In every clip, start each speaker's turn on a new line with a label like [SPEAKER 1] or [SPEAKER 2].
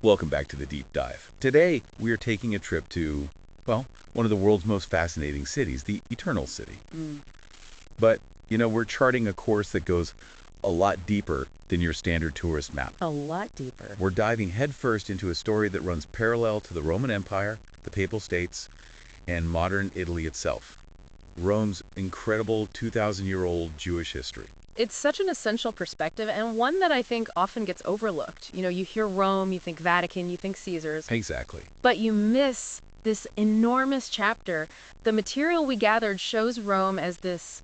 [SPEAKER 1] Welcome back to the Deep Dive. Today, we are taking a trip to, well, one of the world's most fascinating cities, the Eternal City. But, we're charting a course that goes a lot deeper than your standard tourist map.
[SPEAKER 2] A lot deeper.
[SPEAKER 1] We're diving headfirst into a story that runs parallel to the Roman Empire, the Papal States, and modern Italy itself. Rome's incredible 2,000-year-old Jewish history.
[SPEAKER 2] It's such an essential perspective, and one that I think often gets overlooked. You hear Rome, you think Vatican, you think Caesars,
[SPEAKER 1] Exactly.
[SPEAKER 2] but you miss this enormous chapter. The material we gathered shows Rome as this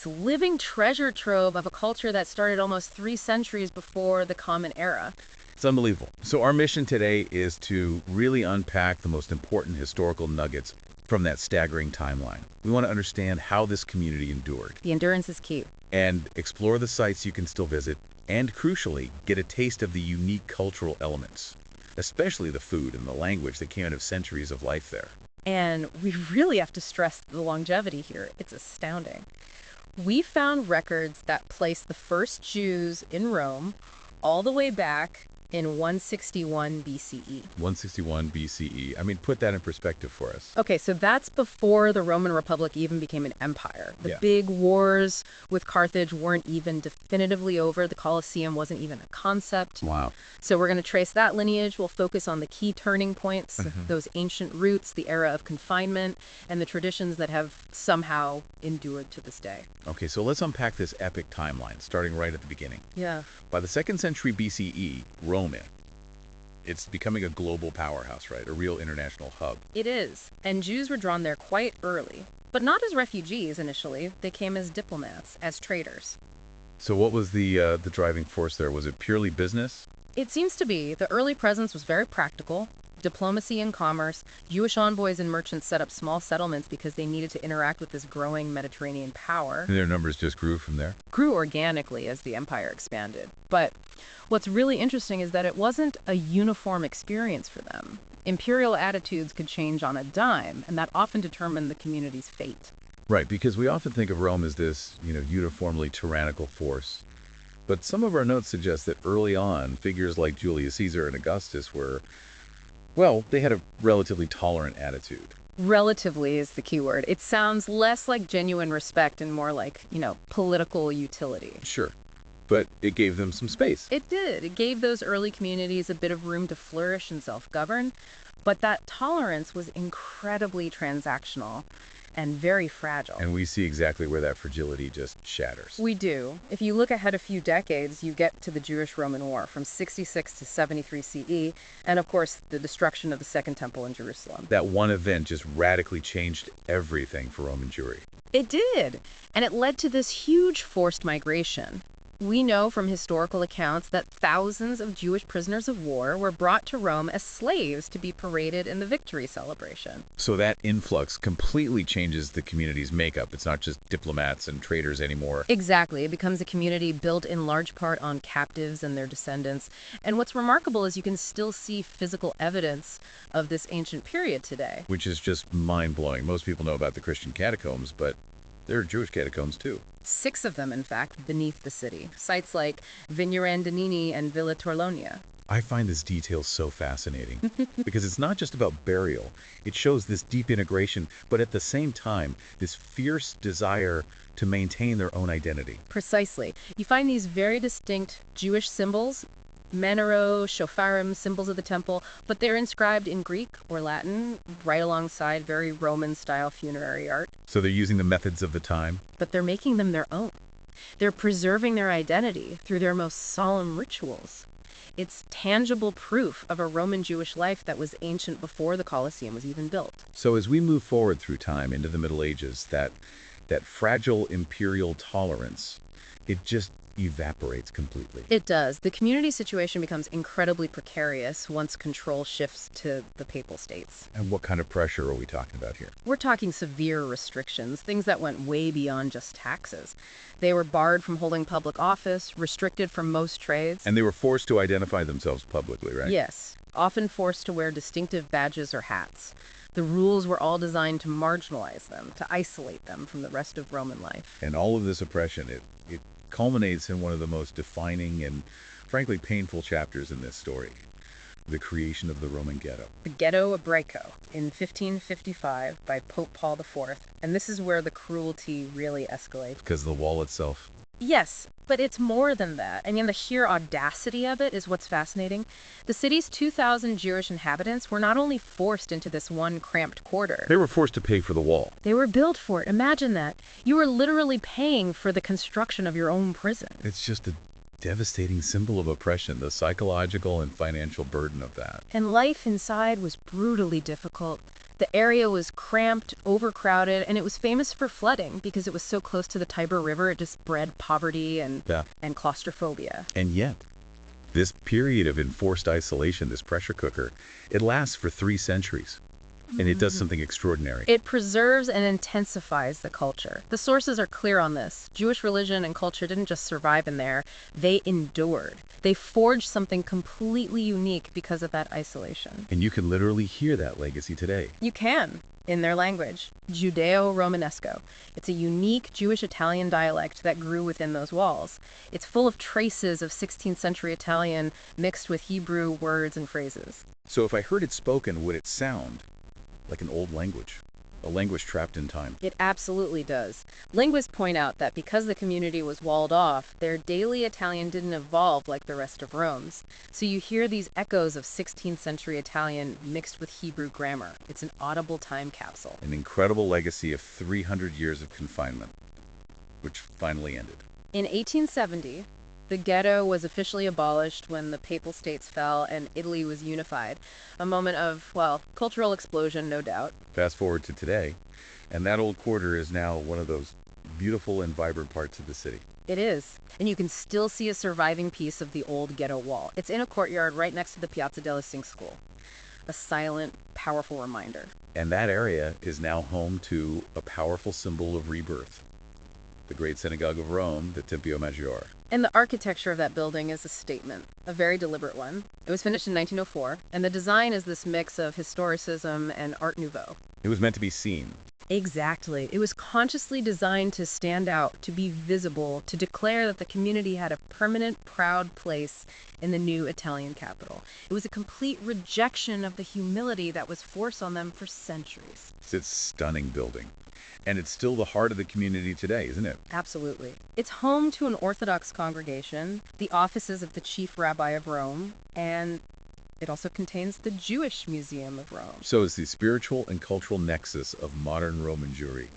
[SPEAKER 2] living treasure trove of a culture that started almost 3 centuries before the Common Era.
[SPEAKER 1] It's unbelievable. So our mission today is to really unpack the most important historical nuggets from that staggering timeline. We want to understand how this community endured
[SPEAKER 2] The endurance is key.
[SPEAKER 1] and explore the sites you can still visit and, crucially, get a taste of the unique cultural elements, especially the food and the language that came out of centuries of life there.
[SPEAKER 2] And we really have to stress the longevity here. It's astounding. We found records that place the first Jews in Rome all the way back in 161 BCE.
[SPEAKER 1] 161 BCE. Put that in perspective for us.
[SPEAKER 2] Okay, so that's before the Roman Republic even became an empire. The
[SPEAKER 1] Yeah.
[SPEAKER 2] big wars with Carthage weren't even definitively over. The Colosseum wasn't even a concept.
[SPEAKER 1] Wow.
[SPEAKER 2] So we're going to trace that lineage. We'll focus on the key turning points, those ancient roots, the era of confinement, and the traditions that have somehow endured to this day.
[SPEAKER 1] Okay, so let's unpack this epic timeline, starting right at the beginning.
[SPEAKER 2] Yeah.
[SPEAKER 1] By the 2nd century BCE, Rome, it's becoming a global powerhouse, right? A real international hub.
[SPEAKER 2] It is. And Jews were drawn there quite early. But not as refugees initially. They came as diplomats, as traders.
[SPEAKER 1] So what was the driving force there? Was it purely business?
[SPEAKER 2] It seems to be. The early presence was very practical. Diplomacy and commerce. Jewish envoys and merchants set up small settlements because they needed to interact with this growing Mediterranean power.
[SPEAKER 1] And their numbers just grew from there?
[SPEAKER 2] Grew organically as the empire expanded. But what's really interesting is that it wasn't a uniform experience for them. Imperial attitudes could change on a dime, and that often determined the community's fate.
[SPEAKER 1] Right, because we often think of Rome as this, uniformly tyrannical force. But some of our notes suggest that early on, figures like Julius Caesar and Augustus were, well, they had a relatively tolerant attitude.
[SPEAKER 2] Relatively is the key word. It sounds less like genuine respect and more like, political utility.
[SPEAKER 1] Sure. But it gave them some space.
[SPEAKER 2] It did. It gave those early communities a bit of room to flourish and self-govern. But that tolerance was incredibly transactional and very fragile.
[SPEAKER 1] And we see exactly where that fragility just shatters.
[SPEAKER 2] We do. If you look ahead a few decades, you get to the Jewish-Roman War from 66 to 73 CE, and of course, the destruction of the Second Temple in Jerusalem.
[SPEAKER 1] That one event just radically changed everything for Roman Jewry.
[SPEAKER 2] It did, and it led to this huge forced migration. We know from historical accounts that thousands of Jewish prisoners of war were brought to Rome as slaves to be paraded in the victory celebration.
[SPEAKER 1] So that influx completely changes the community's makeup. It's not just diplomats and traders anymore.
[SPEAKER 2] Exactly. It becomes a community built in large part on captives and their descendants. And what's remarkable is you can still see physical evidence of this ancient period today.
[SPEAKER 1] Which is just mind-blowing. Most people know about the Christian catacombs, but there are Jewish catacombs too.
[SPEAKER 2] 6 of them, in fact, beneath the city. Sites like Vignerandanini and Villa Torlonia.
[SPEAKER 1] I find this detail so fascinating because it's not just about burial. It shows this deep integration, but at the same time, this fierce desire to maintain their own identity.
[SPEAKER 2] Precisely. You find these very distinct Jewish symbols, Menaro, shofarim, symbols of the temple, but they're inscribed in Greek or Latin, right alongside very Roman-style funerary art.
[SPEAKER 1] So they're using the methods of the time.
[SPEAKER 2] But they're making them their own. They're preserving their identity through their most solemn rituals. It's tangible proof of a Roman Jewish life that was ancient before the Colosseum was even built.
[SPEAKER 1] So as we move forward through time into the Middle Ages, that fragile imperial tolerance, it just evaporates completely.
[SPEAKER 2] It does. The community situation becomes incredibly precarious once control shifts to the Papal States.
[SPEAKER 1] And what kind of pressure are we talking about here?
[SPEAKER 2] We're talking severe restrictions, things that went way beyond just taxes. They were barred from holding public office, restricted from most trades.
[SPEAKER 1] And they were forced to identify themselves publicly, right?
[SPEAKER 2] Yes, often forced to wear distinctive badges or hats. The rules were all designed to marginalize them, to isolate them from the rest of Roman life.
[SPEAKER 1] And all of this oppression, it culminates in one of the most defining and frankly painful chapters in this story. the creation of the Roman ghetto.
[SPEAKER 2] The Ghetto Ebraico in 1555 by Pope Paul IV. And this is where the cruelty really escalates.
[SPEAKER 1] Because the wall itself.
[SPEAKER 2] Yes, but it's more than that. I mean, the sheer audacity of it is what's fascinating. The city's 2,000 Jewish inhabitants were not only forced into this one cramped quarter.
[SPEAKER 1] They were forced to pay for the wall.
[SPEAKER 2] They were built for it. Imagine that. You were literally paying for the construction of your own prison.
[SPEAKER 1] It's just a devastating symbol of oppression, the psychological and financial burden of that.
[SPEAKER 2] And life inside was brutally difficult. The area was cramped, overcrowded, and it was famous for flooding because it was so close to the Tiber River. It just bred poverty and claustrophobia.
[SPEAKER 1] And yet, this period of enforced isolation, this pressure cooker, it lasts for 3 centuries. And it does something extraordinary.
[SPEAKER 2] It preserves and intensifies the culture. The sources are clear on this. Jewish religion and culture didn't just survive in there, they endured. They forged something completely unique because of that isolation.
[SPEAKER 1] And you can literally hear that legacy today.
[SPEAKER 2] You can, in their language, Judeo-Romanesco. It's a unique Jewish-Italian dialect that grew within those walls. It's full of traces of 16th century Italian mixed with Hebrew words and phrases.
[SPEAKER 1] So if I heard it spoken, would it sound like an old language, a language trapped in time?
[SPEAKER 2] It absolutely does. Linguists point out that because the community was walled off, their daily Italian didn't evolve like the rest of Rome's. So you hear these echoes of 16th century Italian mixed with Hebrew grammar. It's an audible time capsule.
[SPEAKER 1] An incredible legacy of 300 years of confinement, which finally ended.
[SPEAKER 2] In 1870, the ghetto was officially abolished when the Papal States fell and Italy was unified. A moment of, well, cultural explosion, no doubt.
[SPEAKER 1] Fast forward to today, and that old quarter is now one of those beautiful and vibrant parts of the city.
[SPEAKER 2] It is. And you can still see a surviving piece of the old ghetto wall. It's in a courtyard right next to the Piazza della Sing School. A silent, powerful reminder.
[SPEAKER 1] And that area is now home to a powerful symbol of rebirth. The Great Synagogue of Rome, the Tempio Maggiore.
[SPEAKER 2] And the architecture of that building is a statement, a very deliberate one. It was finished in 1904, and the design is this mix of historicism and Art Nouveau.
[SPEAKER 1] It was meant to be seen.
[SPEAKER 2] Exactly. It was consciously designed to stand out, to be visible, to declare that the community had a permanent, proud place in the new Italian capital. It was a complete rejection of the humility that was forced on them for centuries.
[SPEAKER 1] It's a stunning building. And it's still the heart of the community today, isn't it?
[SPEAKER 2] Absolutely. It's home to an Orthodox congregation, the offices of the Chief Rabbi of Rome, and it also contains the Jewish Museum of Rome.
[SPEAKER 1] So it's the spiritual and cultural nexus of modern Roman Jewry,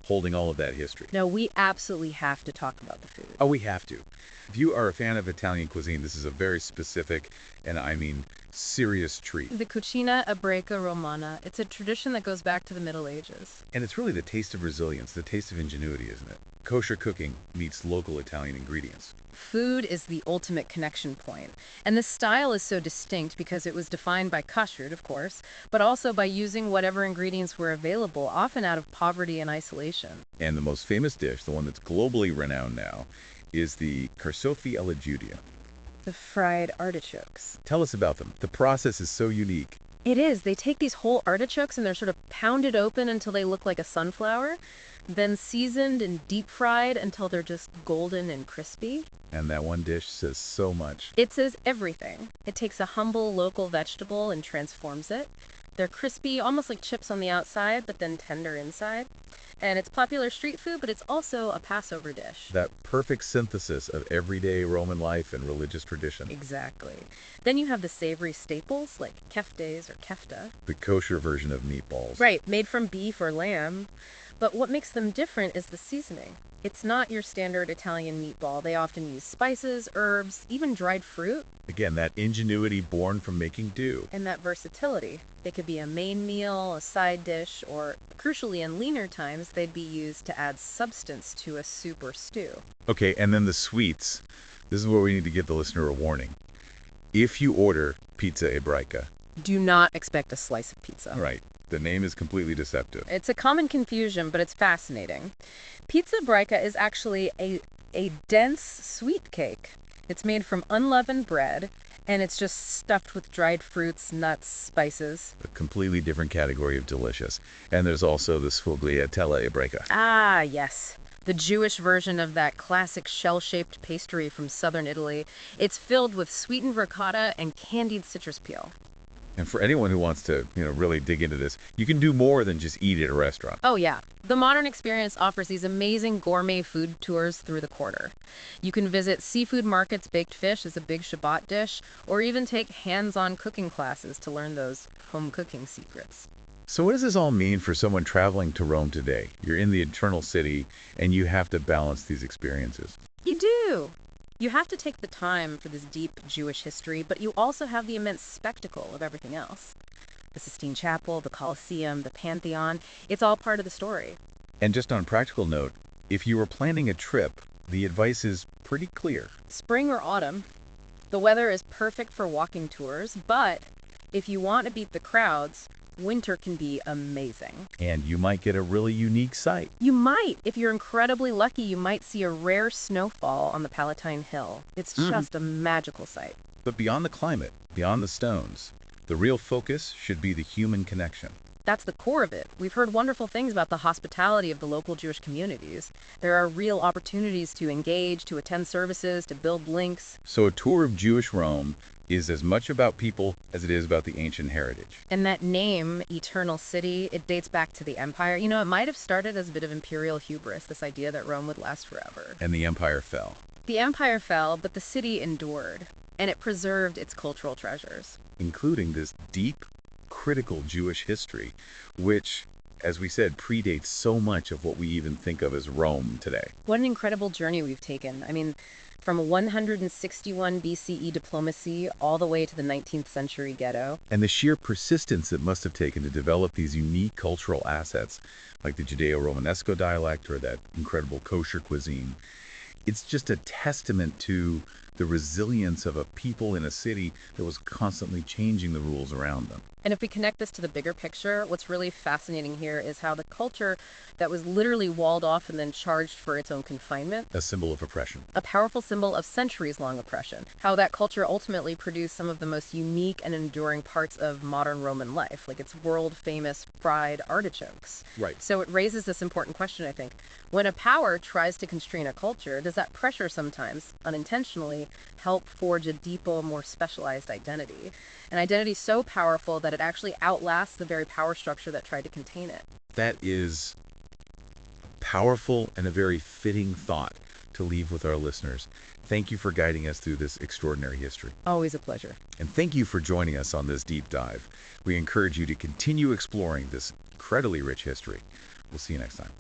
[SPEAKER 1] holding all of that history.
[SPEAKER 2] No, we absolutely have to talk about the food.
[SPEAKER 1] Oh, we have to. If you are a fan of Italian cuisine, this is a very specific, and I mean serious treat.
[SPEAKER 2] The Cucina Ebraica Romana, it's a tradition that goes back to the Middle Ages.
[SPEAKER 1] And it's really the taste of resilience, the taste of ingenuity, isn't it? Kosher cooking meets local Italian ingredients.
[SPEAKER 2] Food is the ultimate connection point. And the style is so distinct because it was defined by kashrut, of course, but also by using whatever ingredients were available, often out of poverty and isolation.
[SPEAKER 1] And the most famous dish, the one that's globally renowned now, is the carciofi alla Giudia.
[SPEAKER 2] The fried artichokes.
[SPEAKER 1] Tell us about them. The process is so unique.
[SPEAKER 2] It is. They take these whole artichokes and they're sort of pounded open until they look like a sunflower, then seasoned and deep fried until they're just golden and crispy.
[SPEAKER 1] And that one dish says so much.
[SPEAKER 2] It says everything. It takes a humble local vegetable and transforms it. They're crispy, almost like chips on the outside, but then tender inside. And it's popular street food, but it's also a Passover dish.
[SPEAKER 1] That perfect synthesis of everyday Roman life and religious tradition.
[SPEAKER 2] Exactly. Then you have the savory staples like keftes or kefta.
[SPEAKER 1] The kosher version of meatballs.
[SPEAKER 2] Right, made from beef or lamb. But what makes them different is the seasoning. It's not your standard Italian meatball. They often use spices, herbs, even dried fruit.
[SPEAKER 1] Again, that ingenuity born from making do.
[SPEAKER 2] And that versatility. They could be a main meal, a side dish, or crucially in leaner times, they'd be used to add substance to a soup or stew.
[SPEAKER 1] Okay, and then the sweets. This is where we need to give the listener a warning. If you order pizza ebraica,
[SPEAKER 2] do not expect a slice of pizza.
[SPEAKER 1] Right. The name is completely deceptive.
[SPEAKER 2] It's a common confusion, but it's fascinating. Pizza ebraica is actually a dense sweet cake. It's made from unleavened bread, and it's just stuffed with dried fruits, nuts, spices.
[SPEAKER 1] A completely different category of delicious. And there's also the sfogliatella ebraica.
[SPEAKER 2] Ah, yes. the Jewish version of that classic shell-shaped pastry from southern Italy. It's filled with sweetened ricotta and candied citrus peel.
[SPEAKER 1] And for anyone who wants to, really dig into this, you can do more than just eat at a restaurant.
[SPEAKER 2] Oh, yeah. The Modern Experience offers these amazing gourmet food tours through the quarter. You can visit seafood markets, baked fish is a big Shabbat dish, or even take hands-on cooking classes to learn those home cooking secrets.
[SPEAKER 1] So what does this all mean for someone traveling to Rome today? You're in the Eternal City, and you have to balance these experiences.
[SPEAKER 2] You do. You have to take the time for this deep Jewish history, but you also have the immense spectacle of everything else. The Sistine Chapel, the Colosseum, the Pantheon, it's all part of the story.
[SPEAKER 1] And just on a practical note, if you were planning a trip, the advice is pretty clear.
[SPEAKER 2] Spring or autumn, the weather is perfect for walking tours, but if you want to beat the crowds, winter can be amazing.
[SPEAKER 1] And you might get a really unique sight.
[SPEAKER 2] You might. If you're incredibly lucky, you might see a rare snowfall on the Palatine Hill. It's just a magical sight.
[SPEAKER 1] But beyond the climate, beyond the stones, the real focus should be the human connection.
[SPEAKER 2] That's the core of it. We've heard wonderful things about the hospitality of the local Jewish communities. There are real opportunities to engage, to attend services, to build links.
[SPEAKER 1] So a tour of Jewish Rome is as much about people as it is about the ancient heritage.
[SPEAKER 2] And that name, Eternal City, it dates back to the empire. You know, it might have started as a bit of imperial hubris, this idea that Rome would last forever.
[SPEAKER 1] And the empire fell.
[SPEAKER 2] The empire fell, but the city endured, and it preserved its cultural treasures.
[SPEAKER 1] Including this deep, critical Jewish history, which, as we said, predates so much of what we even think of as Rome today.
[SPEAKER 2] What an incredible journey we've taken. I mean, from 161 BCE diplomacy all the way to the 19th century ghetto.
[SPEAKER 1] And the sheer persistence it must have taken to develop these unique cultural assets, like the Judeo-Romanesco dialect or that incredible kosher cuisine. It's just a testament to the resilience of a people in a city that was constantly changing the rules around them.
[SPEAKER 2] And if we connect this to the bigger picture, what's really fascinating here is how the culture that was literally walled off and then charged for its own confinement,
[SPEAKER 1] A symbol of oppression.
[SPEAKER 2] a powerful symbol of centuries-long oppression, how that culture ultimately produced some of the most unique and enduring parts of modern Roman life, like its world-famous fried artichokes.
[SPEAKER 1] Right.
[SPEAKER 2] So it raises this important question, I think. When a power tries to constrain a culture, does that pressure sometimes, unintentionally, help forge a deeper, more specialized identity? An identity so powerful that it actually outlasts the very power structure that tried to contain it.
[SPEAKER 1] That is powerful and a very fitting thought to leave with our listeners. Thank you for guiding us through this extraordinary history.
[SPEAKER 2] Always a pleasure.
[SPEAKER 1] And thank you for joining us on this deep dive. We encourage you to continue exploring this incredibly rich history. We'll see you next time.